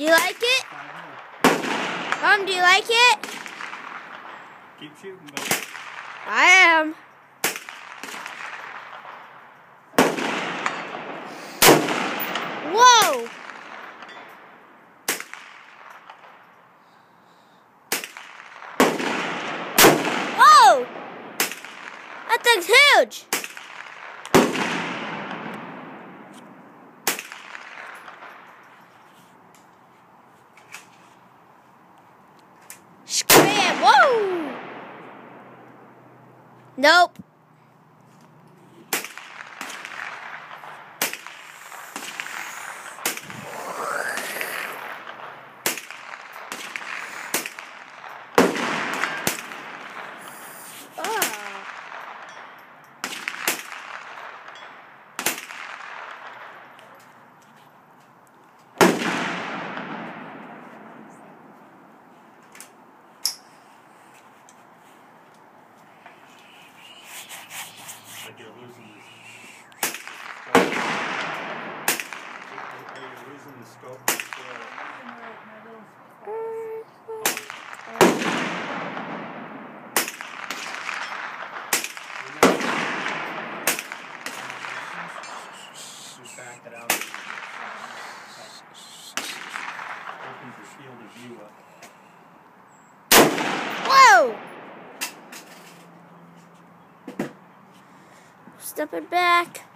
Do you like it? Mom, do you like it? Keep shooting, buddy. I am. Whoa! Whoa! That thing's huge! Scram! Whoa! Nope. Like you're losing Are you losing the scope? Just back it out. Opens your field of view up. Whoa! Step it back.